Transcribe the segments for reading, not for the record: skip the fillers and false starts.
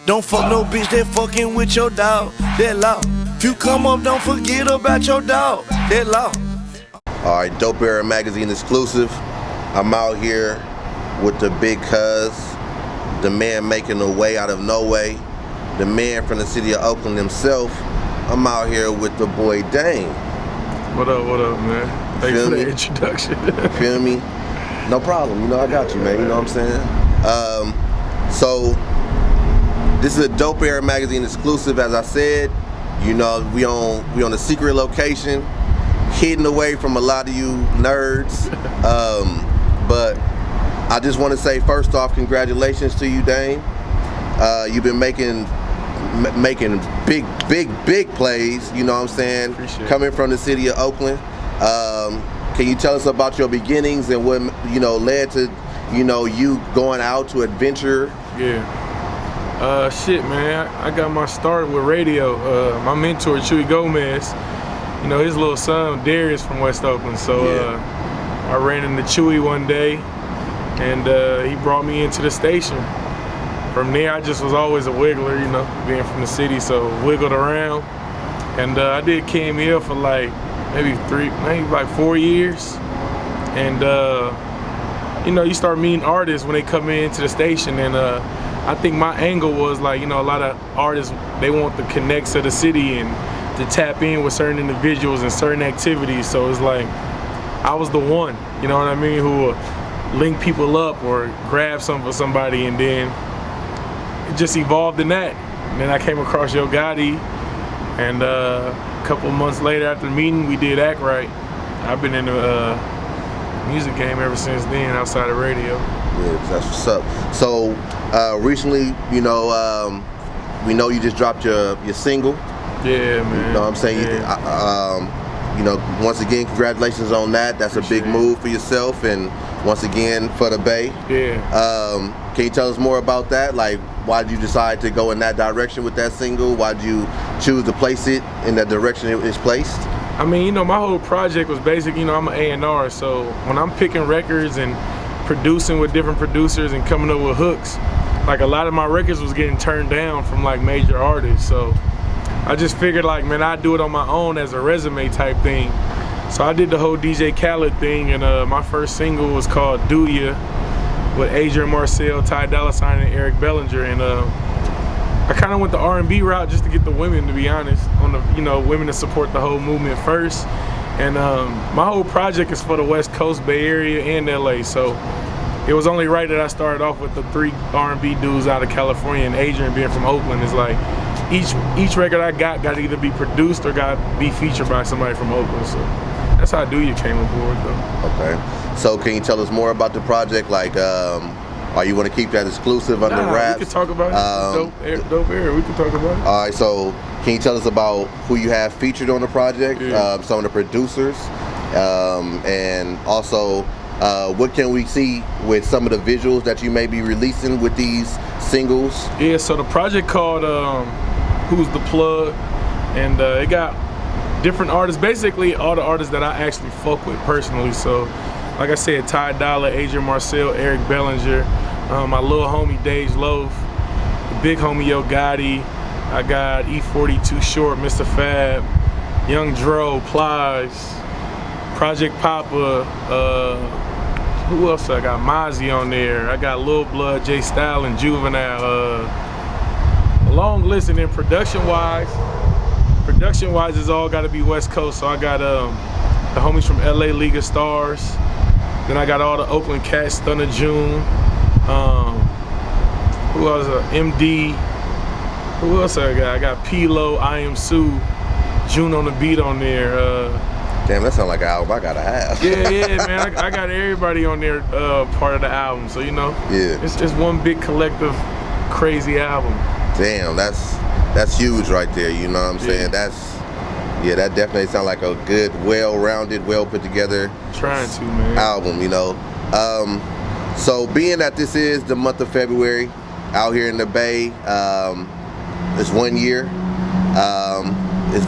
Don't fuck no bitch that fucking with your dog. That law. If you come up, don't forget about your dog. That law. Alright, Dope Era Magazine exclusive. I'm out here with the big cuz, the man making a way out of no way, the man from the city of Oakland himself. I'm out here with the boy Dame. What up, man? Thanks for the introduction. Feel me? No problem, you know I got you, man, you know what I'm saying? So, this is a Dope Era Magazine exclusive, as I said. You know, we on a secret location, hidden away from a lot of you nerds. But I just want to say, first off, congratulations to you, Dame. You've been making big plays, you know what I'm saying? Coming from the city of Oakland. Can you tell us about your beginnings and what, you know, led to, you know, you going out to adventure? Yeah. Shit, man. I got my start with radio. My mentor, Chewy Gomez, you know, his little son, Darius, from West Oakland. So I ran into Chewy one day, and he brought me into the station. From there, I just was always a wiggler, you know, being from the city, so wiggled around. And I did KML for like maybe 4 years. And you know, you start meeting artists when they come into the station, and I think my angle was like, you know, a lot of artists, they want the connects of the city and to tap in with certain individuals and certain activities. So it's like, I was the one, you know what I mean, who would link people up or grab something for somebody, and then it just evolved in that. And then I came across Youre Gotti, and a couple months later after the meeting, we did Act Right. I've been in the music game ever since then, outside of radio. Yeah, that's what's up. So recently, you know, we know you just dropped your single. Yeah, man. You know what I'm saying? Yeah. You know, once again, congratulations on that. That's a big move for yourself, and once again for the Bay. Yeah. Can you tell us more about that? Like, why did you decide to go in that direction with that single? Why did you choose to place it in that direction it is placed? I mean, you know, my whole project was basic. You know, I'm an A&R, so when I'm picking records and producing with different producers and coming up with hooks, like a lot of my records was getting turned down from like major artists. So I just figured like, man, I'd do it on my own as a resume type thing. So I did the whole DJ Khaled thing, and my first single was called Do Ya with Adrian Marcel, Ty Dolla $ign, and Eric Bellinger. And I kind of went the R&B route just to get the women, to be honest, on the, you know, women to support the whole movement first. And my whole project is for the West Coast, Bay Area, and LA. So it was only right that I started off with the 3 R&B dudes out of California, and Adrian being from Oakland is like, each record I got to either be produced or got to be featured by somebody from Oakland. So that's how Do Ya came aboard, though. Okay. So can you tell us more about the project? Like, or you want to keep that exclusive under wraps? We could talk about it. Dope Era, we could talk about it. All right, so can you tell us about who you have featured on the project, some of the producers, and also what can we see with some of the visuals that you may be releasing with these singles? Yeah, so the project called Who's the Plug, and it got different artists, basically all the artists that I actually fuck with personally. So like I said, Ty Dolla, Adrian Marcel, Eric Bellinger, my little homie Dage Loaf, the big homie Youre Gotti, I got E42 Short, Mr. Fab, Young Dro, Plies, Project Papa, who else I got? Mozzie on there, I got Lil Blood, J Style, and Juvenile. A long list. And then production-wise, it's all got to be West Coast. So I got the homies from LA, League of Stars. Then I got all the Oakland cats, Stunner June. Who else? MD. Who else I got? I got P-Lo, I Am Sue, June on the beat on there. Damn, that sounds like an album I gotta have. Yeah, man. I got everybody on there part of the album. So, you know, it's one big collective crazy album. Damn, that's huge right there, you know what I'm saying? That definitely sounds like a good, well-rounded, well-put-together album, you know. So being that this is the month of February out here in the Bay, it's 1 year.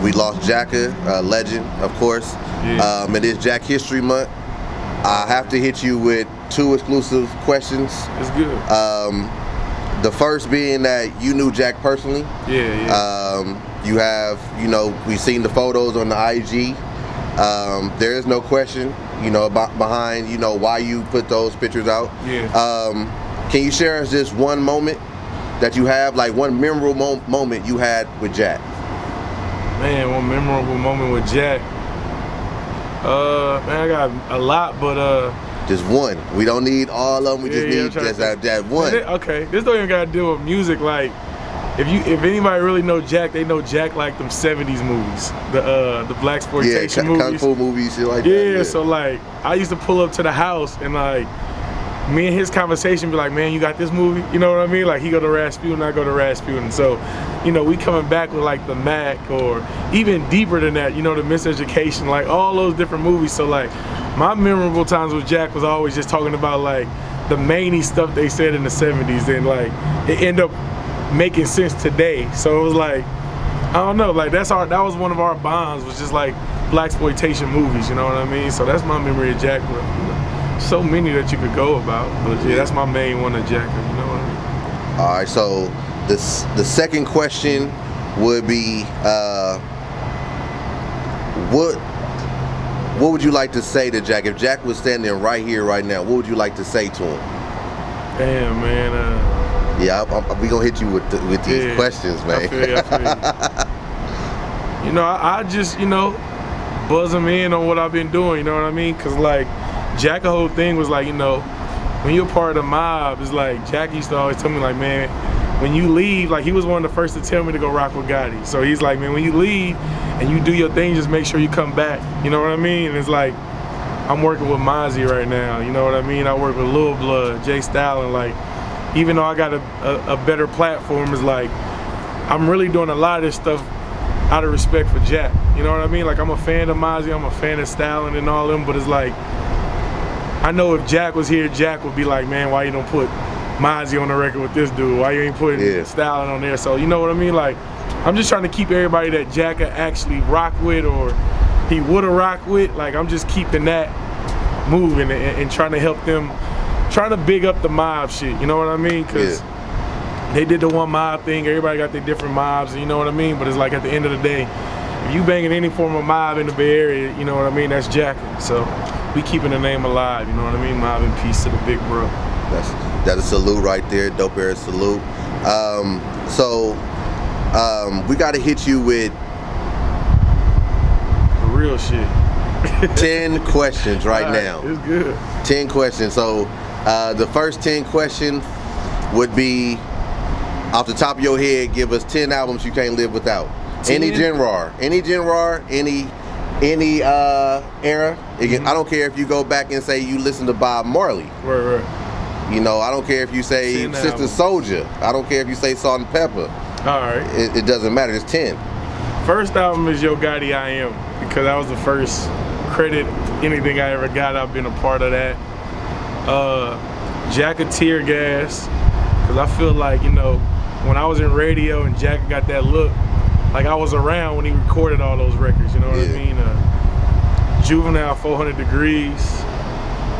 We lost Jacka, a legend, of course. It is Jack History Month. I have to hit you with 2 exclusive questions. It's good. The first being that you knew Jack personally. Yeah. You have, you know, we've seen the photos on the IG. There is no question, you know, behind, you know, why you put those pictures out. Yeah. Can you share us just one moment that you have, like one memorable moment you had with Jack? Man, one memorable moment with Jack. Man, I got a lot, but just one. We don't need all of them. We just need just that one. Okay, this don't even gotta deal with music. Like, if anybody really know Jack, they know Jack like them '70s movies, the blaxploitation movies, kung fu movies, shit like that. Yeah, so like I used to pull up to the house and like me and his conversation be like, man, you got this movie? You know what I mean? Like he go to Rasputin, I go to Rasputin. So, you know, we coming back with like the Mac or even deeper than that, you know, the Miseducation, like all those different movies. So like my memorable times with Jack was always just talking about like the many stuff they said in the '70s, and like it ended up making sense today. So it was like, I don't know, like that was one of our bonds, was just like blaxploitation movies, you know what I mean? So that's my memory of Jack. So many that you could go about, but yeah, that's my main one of Jack, you know what I mean? All right, so the second question would be, what would you like to say to Jack? If Jack was standing right here, right now, what would you like to say to him? Damn, man. Yeah, we gonna hit you with these questions, man. I feel you. You know, I just, you know, buzz him in on what I've been doing, you know what I mean? Cause like, Jack, the whole thing was like, you know, when you're part of the mob, it's like, Jack used to always tell me like, man, when you leave, like he was one of the first to tell me to go rock with Gotti. So he's like, man, when you leave and you do your thing, just make sure you come back. You know what I mean? And it's like, I'm working with Mozzie right now. You know what I mean? I work with Lil Blood, Jay Stalin. Like, even though I got a better platform, it's like, I'm really doing a lot of this stuff out of respect for Jack. You know what I mean? Like, I'm a fan of Mozzie, I'm a fan of Stalin and all them, but it's like, I know if Jack was here, Jack would be like, man, why you don't put Mozzie on the record with this dude? Why you ain't putting Stalin on there? So, you know what I mean? Like, I'm just trying to keep everybody that Jack could actually rock with or he would've rocked with. Like, I'm just keeping that moving and trying to help them, trying to big up the mob shit, you know what I mean? Because they did the one mob thing, everybody got their different mobs, you know what I mean? But it's like at the end of the day, if you banging any form of mob in the Bay Area, you know what I mean, that's jacking. So we keeping the name alive, you know what I mean? Mob in peace to the big bro. That's a salute right there, dope air salute. We gotta hit you with the real shit. 10 questions right now. It's good. 10 questions. So the first 10 questions would be, off the top of your head, give us 10 albums you can't live without. 10? Any genre, any era. I don't care if you go back and say you listen to Bob Marley. Right. You know, I don't care if you say Sister Soldier. I don't care if you say Salt and Pepper. All right. It doesn't matter. It's 10. First album is Youre Gotti I Am, because that was the first credit anything I ever got. I've been a part of that. Jack of Tear Gas, because I feel like, you know, when I was in radio and Jack got that look, like I was around when he recorded all those records, you know what I mean? Juvenile 400 Degrees,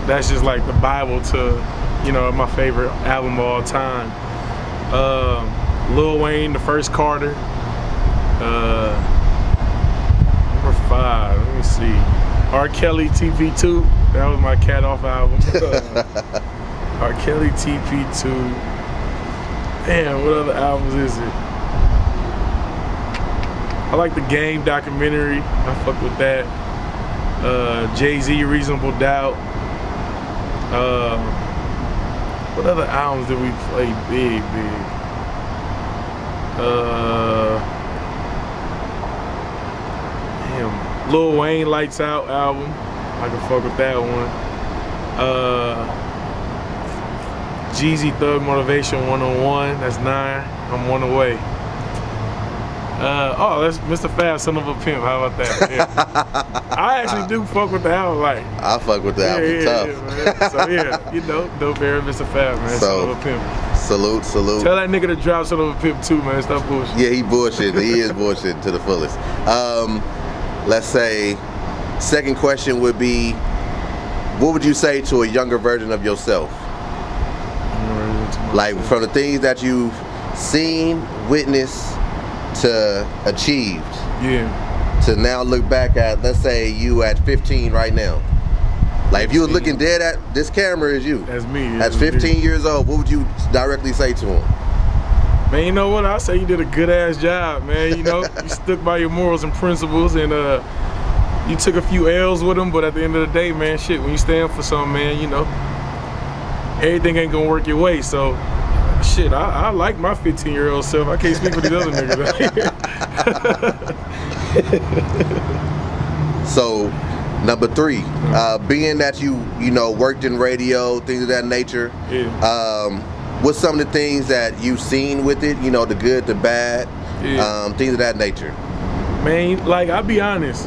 that's just like the Bible to, you know, my favorite album of all time. Lil Wayne, The First Carter. Number 5, let me see. R. Kelly, TP2, that was my Cat Off album. R. Kelly, TP2. Damn, what other albums is it? I like the Game documentary, I fuck with that. Jay-Z, Reasonable Doubt. What other albums did we play big? Damn, Lil Wayne Lights Out album, I can fuck with that one. Jeezy Thug Motivation 101, that's 9, I'm 1 away. That's Mr. Fab, Son of a Pimp, how about that? Yeah. I actually do fuck with the album, like. I fuck with the album, tough. Yeah, so yeah, you know, dope era, Mr. Fab, man, Son of a Pimp. Salute. Tell that nigga to drop Son of a Pimp too, man, stop bullshit. Yeah, he bullshitting, he is bullshitting to the fullest. Let's say, second question would be, what would you say to a younger version of yourself? Like from the things that you've seen, witnessed, to achieved. Yeah. To now look back at, let's say you at 15 right now. Like if you were looking dead at this camera is you. That's me. At 15 years old, what would you directly say to him? Man, you know what? I say you did a good ass job, man. You know, you stuck by your morals and principles, and you took a few L's with them. But at the end of the day, man, shit, when you stand for something, man, you know, everything ain't gonna work your way. So, shit, I like my 15-year-old self. I can't speak for these other niggas. So, number 3, being that you know worked in radio, things of that nature. Yeah. What's some of the things that you've seen with it? You know, the good, the bad, things of that nature. Man, like I'll be honest,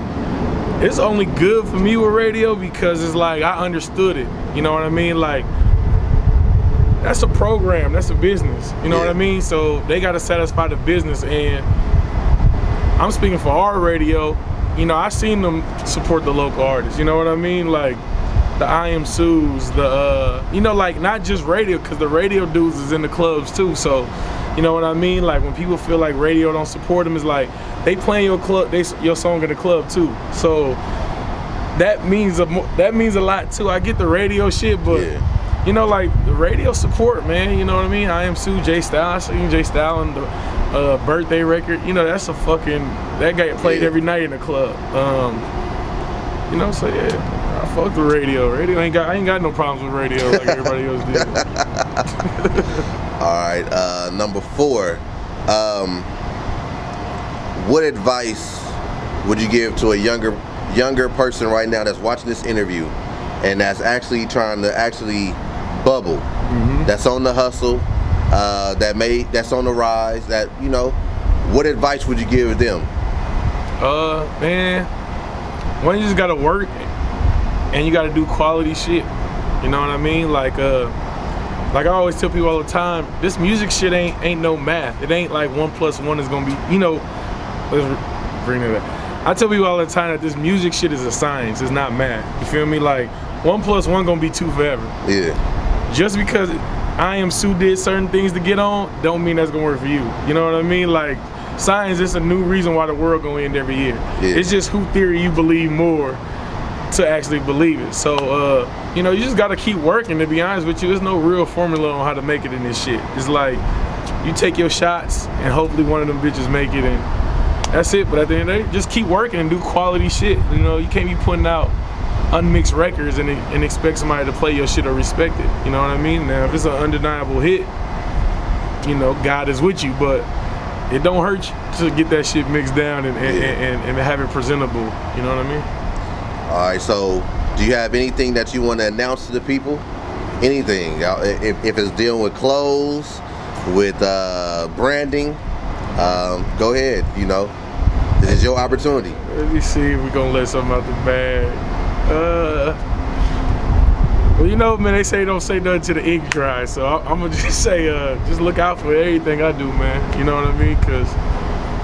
it's only good for me with radio because it's like I understood it. You know what I mean? Like that's a program, that's a business. You know what I mean? So they got to satisfy the business, and I'm speaking for our radio. You know, I seen them support the local artists. You know what I mean? Like the I Am Sues, the you know, like not just radio, because the radio dudes is in the clubs too. So, you know what I mean? Like when people feel like radio don't support them, it's like they playing your song in the club too. So that means a lot too. I get the radio shit, but you know, like the radio support, man. You know what I mean? I Am Sue, J Style, I seen J Style on the birthday record. You know, that's a fucking, that guy played every night in the club. You know, so yeah. I fuck with radio. I ain't got no problems with radio like everybody else did. All right, number 4. What advice would you give to a younger person right now that's watching this interview and that's actually trying to bubble, that's on the hustle, that's on the rise, that, you know, what advice would you give them? Man, one, you just gotta work and you gotta do quality shit. You know what I mean? Like I always tell people all the time, this music shit ain't no math. It ain't like 1 + 1 is gonna be, you know, let's bring it up. I tell people all the time that this music shit is a science, it's not math. You feel me? Like 1 + 1 gonna be 2 forever. Yeah. Just because I Am Sue did certain things to get on, don't mean that's gonna work for you. You know what I mean? Like science is a new reason why the world gonna end every year. Yeah. It's just who theory you believe more to actually believe it. So, you know, you just gotta keep working, to be honest with you. There's no real formula on how to make it in this shit. It's like, you take your shots and hopefully one of them bitches make it, and that's it. But at the end of the day, just keep working and do quality shit. You know, you can't be putting out unmixed records and expect somebody to play your shit or respect it. You know what I mean? Now, if it's an undeniable hit, you know, God is with you, but it don't hurt you to get that shit mixed down and have it presentable. You know what I mean? All right, so do you have anything that you want to announce to the people? Anything? If it's dealing with clothes, with branding, go ahead, you know. This is your opportunity. Let me see if we're going to let something out the bag. Well, you know, man, they say don't say nothing till the ink dries, so I'm going to just say, just look out for everything I do, man. You know what I mean? Because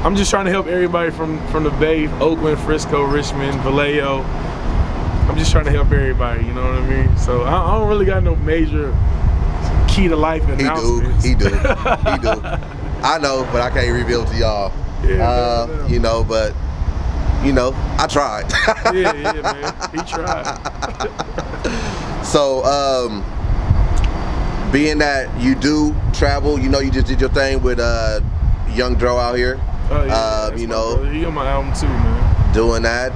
I'm just trying to help everybody from the Bay, Oakland, Frisco, Richmond, Vallejo. I'm just trying to help everybody, you know what I mean? So I don't really got no major key to life announcements. He do. I know, but I can't reveal it to y'all. Yeah, you know, but, you know, I tried. yeah, man, he tried. So, being that you do travel, you know, you just did your thing with Young Dro out here. Oh, yeah, you know, he on my album too, man. Doing that,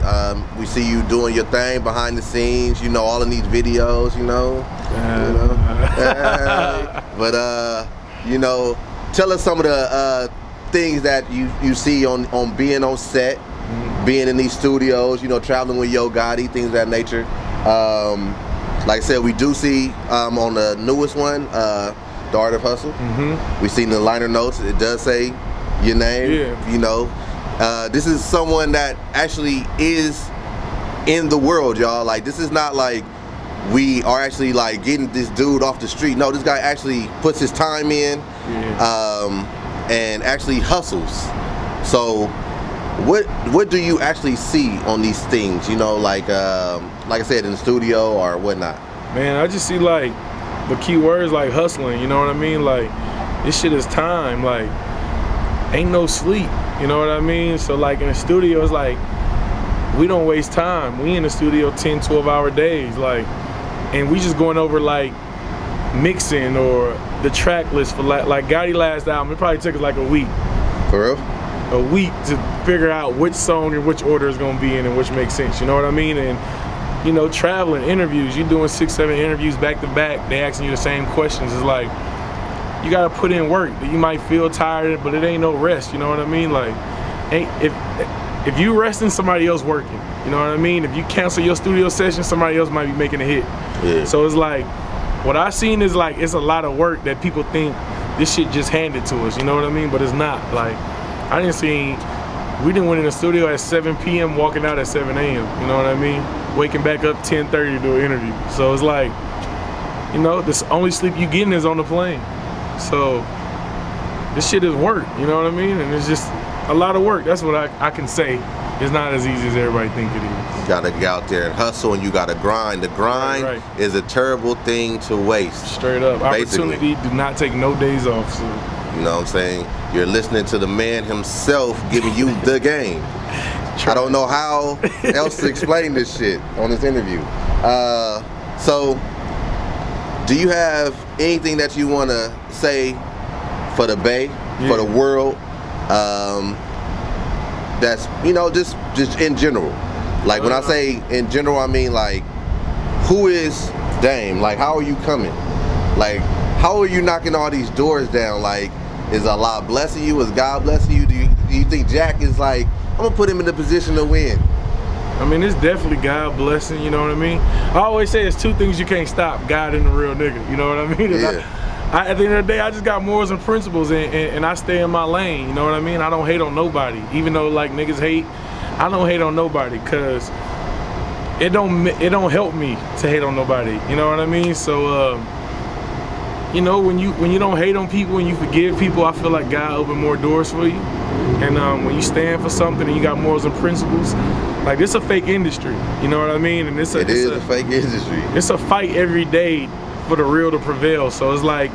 we see you doing your thing behind the scenes. You know, all in these videos. You know, but you know, tell us some of the things that you see on being on set, being in these studios. You know, traveling with Yo Gotti, things of that nature. Like I said, we do see on the newest one, The Art of Hustle. We seen the liner notes. It does say your name. Yeah. You know. This is someone that actually is in the world, y'all. Like, this is not like we are actually like getting this dude off the street. No, this guy actually puts his time in, and actually hustles. So what do you actually see on these things? You know, like I said, in the studio or whatnot. Man, I just see like But key words like hustling, you know what I mean? Like, this shit is time. Like, ain't no sleep, you know what I mean? So like in the studio, it's like, we don't waste time. We in the studio 10, 12-hour days, like, and we just going over like mixing or the track list for like Gotti last album. It probably took us like a week. For real? A week to figure out which song and which order is gonna be in and which makes sense, you know what I mean? And you know, traveling, interviews, you doing 6, 7 interviews back to back, they asking you the same questions. It's like, you gotta put in work. You might feel tired, but it ain't no rest, you know what I mean? Like, if you resting, somebody else working, you know what I mean? If you cancel your studio session, somebody else might be making a hit. Yeah. So it's like, what I seen is like, it's a lot of work that people think this shit just handed to us, you know what I mean? But it's not. Like, I didn't see, we didn't went in the studio at 7 p.m., walking out at 7 a.m., you know what I mean? Waking back up 10:30 to do an interview. So it's like, you know, the only sleep you getting is on the plane. So this shit is work, you know what I mean? And it's just a lot of work. That's what I can say. It's not as easy as everybody think it is. You gotta get out there and hustle, and you gotta grind. The grind is a terrible thing to waste. Straight up. Basically. Opportunity, do not take no days off. So. You know what I'm saying? You're listening to the man himself giving you the game. I don't know how else to explain this shit on this interview. So, do you have anything that you want to say for the Bay, for the world? That's, you know, just in general. Like, when I say in general, I mean like, who is Dame? Like, how are you coming? Like, how are you knocking all these doors down? Like, is Allah blessing you? Is God blessing you? Do you think Jack is like, I'm gonna put him in the position to win? I mean, it's definitely God blessing, you know what I mean? I always say it's two things you can't stop, God and the real nigga, you know what I mean? Yeah. At the end of the day, I just got morals and principles, and I stay in my lane, you know what I mean? I don't hate on nobody. Even though like niggas hate, I don't hate on nobody, cause it don't help me to hate on nobody, you know what I mean? So you know, when you don't hate on people and you forgive people, I feel like God opened more doors for you. And when you stand for something and you got morals and principles, like, this a fake industry, you know what I mean? And it is a fake industry. It's a fight every day for the real to prevail. So it's like,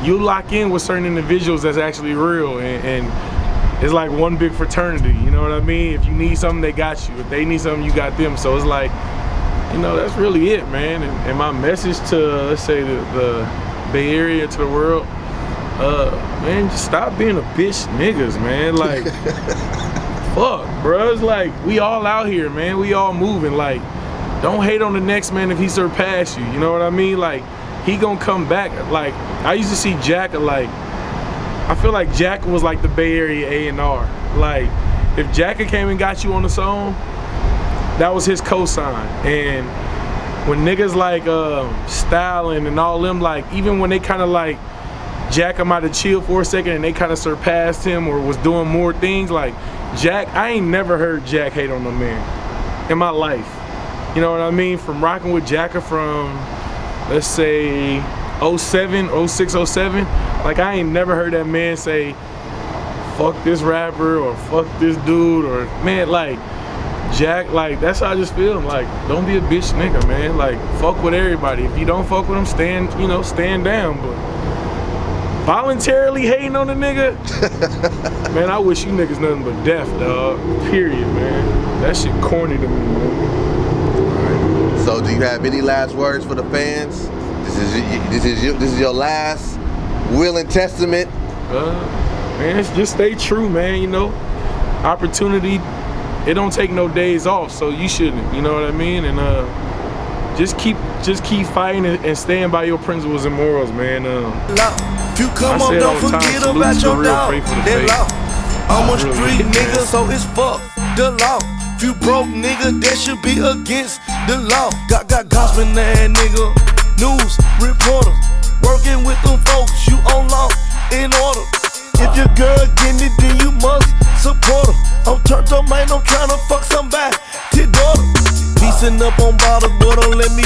you lock in with certain individuals that's actually real, and it's like one big fraternity, you know what I mean? If you need something, they got you. If they need something, you got them. So it's like, you know, that's really it, man. And my message to, let's say, the Bay Area, to the world, man, just stop being a bitch niggas, man. Like, fuck, bro. It's like, we all out here, man. We all moving. Like, don't hate on the next man if he surpass you, you know what I mean? Like, he gonna come back. Like, I used to see Jack, like, I feel like Jack was like the Bay Area A&R. Like, if Jack came and got you on the song, that was his cosign. And when niggas like Styling and all them, like, even when they kind of like Jack might have chilled for a second and they kind of surpassed him or was doing more things, like Jack, I ain't never heard Jack hate on no man in my life. You know what I mean? From rocking with Jacka from, let's say, 07, 06, 07, like, I ain't never heard that man say, fuck this rapper or fuck this dude, or, man, like, Jack, like, that's how I just feel. Like, don't be a bitch nigga, man. Like, fuck with everybody. If you don't fuck with them, stand down. But voluntarily hating on the nigga, man, I wish you niggas nothing but death, dog. Period, man. That shit corny to me, man. So, do you have any last words for the fans? This is your last will and testament. Man, just stay true, man. You know, opportunity, it don't take no days off, so you shouldn't. You know what I mean? And just keep fighting and staying by your principles and morals, man. If you come up, don't forget about your dog. I'm a street nigga, so it's fuck the law. If you broke nigga, that should be against the law. Got gospel ass nigga, news reporters, working with them folks, you on law in order. If your girl getting it, then you must support her. I'm turned up, man, I'm tryna fuck somebody, to daughter. Piecing up on bottle, boy, don't let me